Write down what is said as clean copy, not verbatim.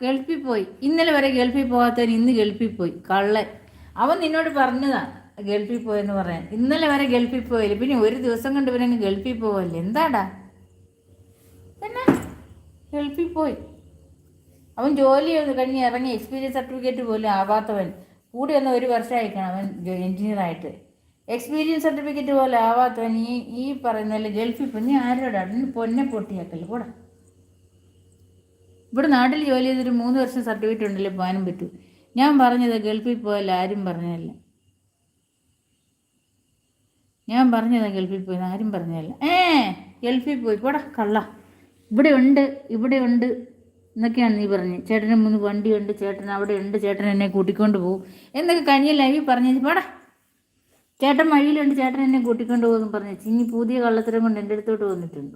ഗൾഫിൽ പോയി. ഇന്നലെ വരെ ഗൾഫിൽ പോകാത്തവൻ ഇന്ന് ഗൾഫിൽ പോയി. കള്ളൻ. അവൻ നിന്നോട് പറഞ്ഞതാ ഗൾഫിൽ പോയെന്ന് പറയാൻ. ഇന്നലെ വരെ ഗൾഫിൽ പോയില്ല, പിന്നെ ഒരു ദിവസം കൊണ്ട് ഇവനങ്ങ് ഗൾഫിൽ പോവല്ലേ? എന്താടാ പിന്നെ ഗൾഫിൽ പോയി. അവൻ ജോലി കഴിഞ്ഞ് ഇറങ്ങി എക്സ്പീരിയൻസ് സർട്ടിഫിക്കറ്റ് പോലും ആവാത്തവൻ. കൂടി വന്ന 1 വർഷം അയക്കണം അവൻ എൻജിനീയറായിട്ട്. എക്സ്പീരിയൻസ് സർട്ടിഫിക്കറ്റ് പോലെ ആവാത്തവൻ ഈ പറയുന്നതല്ലേ ഗൾഫിൽ പോയി. നീ ആരോടാ? നീ പൊന്നെ പൊട്ടിയാക്കല്ലേ കൂടെ. ഇവിടെ നാട്ടിൽ ജോലി ചെയ്തൊരു 3 വർഷം സർട്ടിഫിക്കറ്റ് ഉണ്ടല്ലോ പോകാനും പറ്റൂ. ഞാൻ പറഞ്ഞത് ഗൾഫിൽ പോയല്ല, ആരും പറഞ്ഞതല്ല. ഞാൻ പറഞ്ഞതാ ഗൾഫിൽ പോയത്, ആരും പറഞ്ഞതല്ല. ഗൾഫിൽ പോയി പോടാ കള്ള. ഇവിടെ ഉണ്ട് എന്നൊക്കെയാണ് നീ പറഞ്ഞ്. ചേട്ടന് 3 വണ്ടിയുണ്ട്, ചേട്ടൻ അവിടെ ഉണ്ട്, ചേട്ടൻ എന്നെ കൂട്ടിക്കൊണ്ട് പോകും എന്നൊക്കെ കഴിഞ്ഞ ലൈവിൽ പറഞ്ഞു. പോടാ, ചേട്ടൻ വഴിയിലുണ്ട്, ചേട്ടൻ എന്നെ കൂട്ടിക്കൊണ്ട് പോകുമെന്ന് പറഞ്ഞു. ഇനി പുതിയ കള്ളത്തരം കൊണ്ട് എൻ്റെ അടുത്തോട്ട് വന്നിട്ടുണ്ട്.